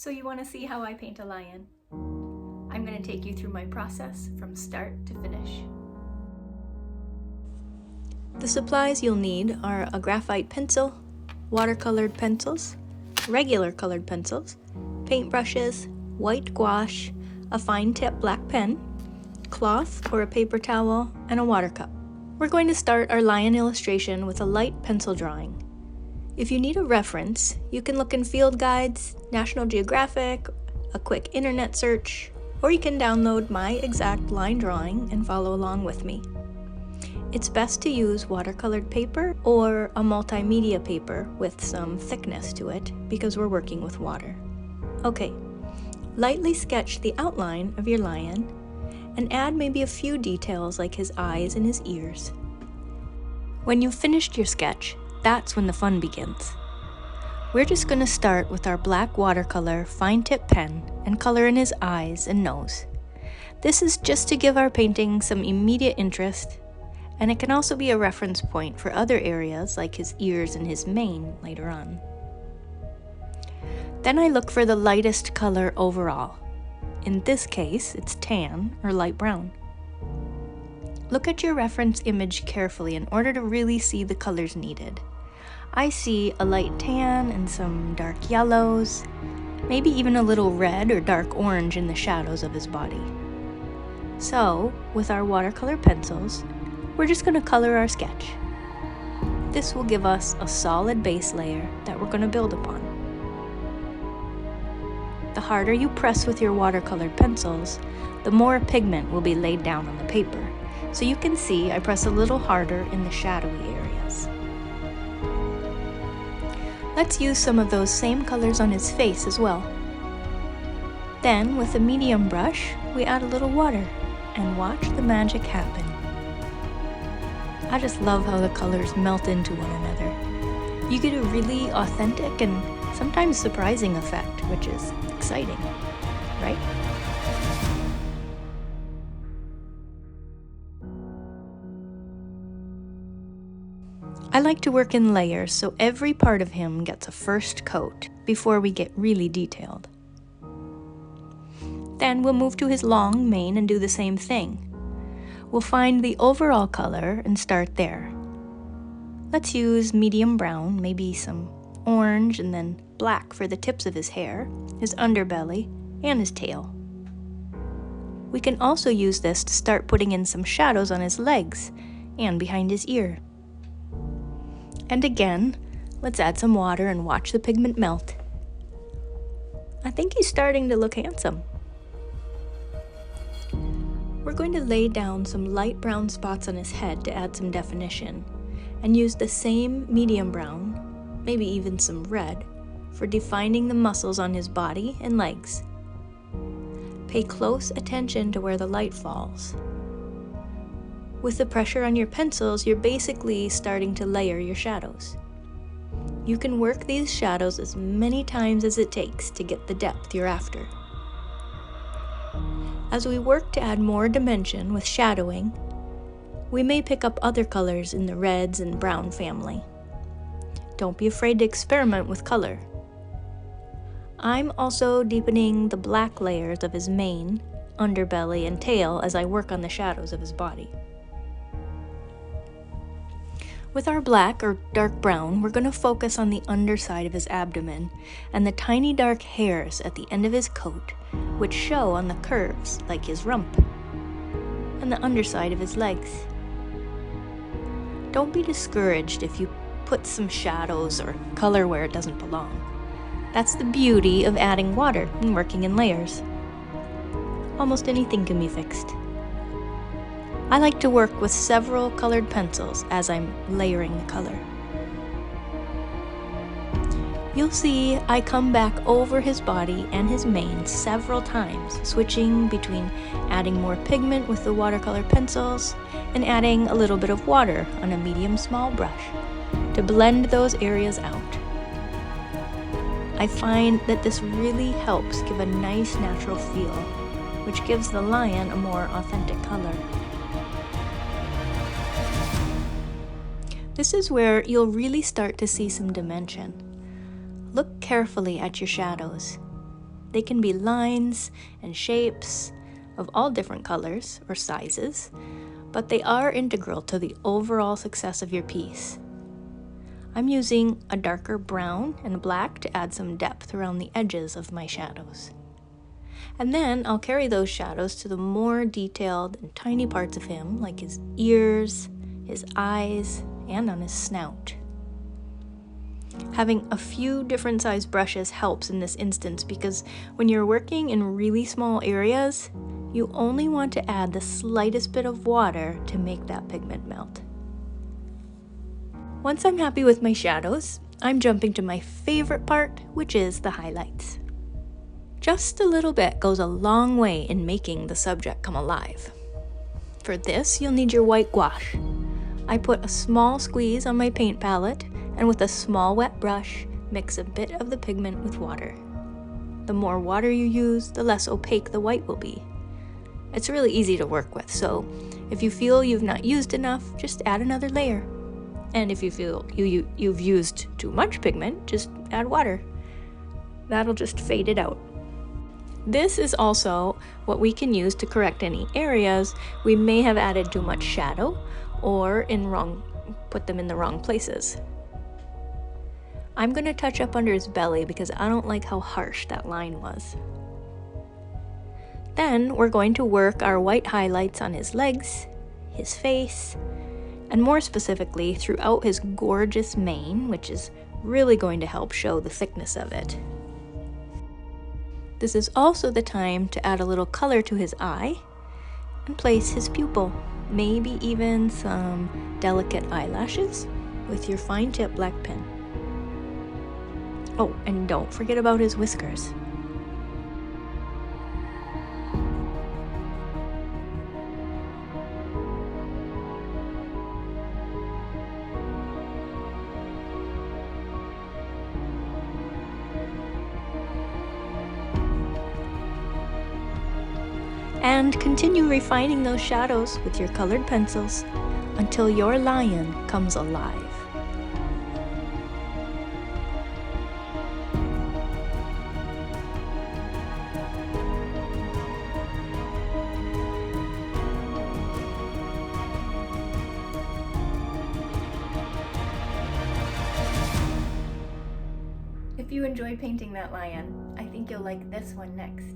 So you want to see how I paint a lion? I'm going to take you through my process from start to finish. The supplies you'll need are a graphite pencil, watercolored pencils, regular colored pencils, paintbrushes, white gouache, a fine tip black pen, cloth or a paper towel, and a water cup. We're going to start our lion illustration with a light pencil drawing. If you need a reference, you can look in field guides, National Geographic, a quick internet search, or you can download my exact line drawing and follow along with me. It's best to use watercolored paper or a multimedia paper with some thickness to it because we're working with water. Okay, lightly sketch the outline of your lion and add maybe a few details like his eyes and his ears. When you've finished your sketch, that's when the fun begins. We're just going to start with our black watercolor fine tip pen and color in his eyes and nose. This is just to give our painting some immediate interest, and it can also be a reference point for other areas like his ears and his mane later on. Then I look for the lightest color overall. In this case, it's tan or light brown. Look at your reference image carefully in order to really see the colors needed. I see a light tan and some dark yellows, maybe even a little red or dark orange in the shadows of his body. So, with our watercolor pencils, we're just going to color our sketch. This will give us a solid base layer that we're going to build upon. The harder you press with your watercolored pencils, the more pigment will be laid down on the paper. So you can see I press a little harder in the shadowy areas. Let's use some of those same colors on his face as well. Then, with a medium brush, we add a little water and watch the magic happen. I just love how the colors melt into one another. You get a really authentic and sometimes surprising effect, which is exciting, right? I like to work in layers so every part of him gets a first coat before we get really detailed. Then we'll move to his long mane and do the same thing. We'll find the overall color and start there. Let's use medium brown, maybe some orange and then black for the tips of his hair, his underbelly, and his tail. We can also use this to start putting in some shadows on his legs and behind his ear. And again, let's add some water and watch the pigment melt. I think he's starting to look handsome. We're going to lay down some light brown spots on his head to add some definition, and use the same medium brown, maybe even some red, for defining the muscles on his body and legs. Pay close attention to where the light falls. With the pressure on your pencils, you're basically starting to layer your shadows. You can work these shadows as many times as it takes to get the depth you're after. As we work to add more dimension with shadowing, we may pick up other colors in the reds and brown family. Don't be afraid to experiment with color. I'm also deepening the black layers of his mane, underbelly, and tail as I work on the shadows of his body. With our black or dark brown, we're going to focus on the underside of his abdomen and the tiny dark hairs at the end of his coat, which show on the curves like his rump, and the underside of his legs. Don't be discouraged if you put some shadows or color where it doesn't belong. That's the beauty of adding water and working in layers. Almost anything can be fixed. I like to work with several colored pencils as I'm layering the color. You'll see I come back over his body and his mane several times, switching between adding more pigment with the watercolor pencils and adding a little bit of water on a medium small brush to blend those areas out. I find that this really helps give a nice natural feel, which gives the lion a more authentic color. This is where you'll really start to see some dimension. Look carefully at your shadows. They can be lines and shapes of all different colors or sizes, but they are integral to the overall success of your piece. I'm using a darker brown and black to add some depth around the edges of my shadows. And then I'll carry those shadows to the more detailed and tiny parts of him, like his ears, his eyes, and on his snout. Having a few different size brushes helps in this instance because when you're working in really small areas, you only want to add the slightest bit of water to make that pigment melt. Once I'm happy with my shadows, I'm jumping to my favorite part, which is the highlights. Just a little bit goes a long way in making the subject come alive. For this, you'll need your white gouache. I put a small squeeze on my paint palette, and with a small wet brush, mix a bit of the pigment with water. The more water you use, the less opaque the white will be. It's really easy to work with, so if you feel you've not used enough, just add another layer. And if you feel you've used too much pigment, just add water. That'll just fade it out. This is also what we can use to correct any areas we may have added too much shadow or put them in the wrong places. I'm going to touch up under his belly because I don't like how harsh that line was. Then we're going to work our white highlights on his legs, his face, and more specifically throughout his gorgeous mane, which is really going to help show the thickness of it. This is also the time to add a little color to his eye and place his pupil, maybe even some delicate eyelashes with your fine tip black pen. Oh, and don't forget about his whiskers. And continue refining those shadows with your colored pencils until your lion comes alive. If you enjoyed painting that lion, I think you'll like this one next.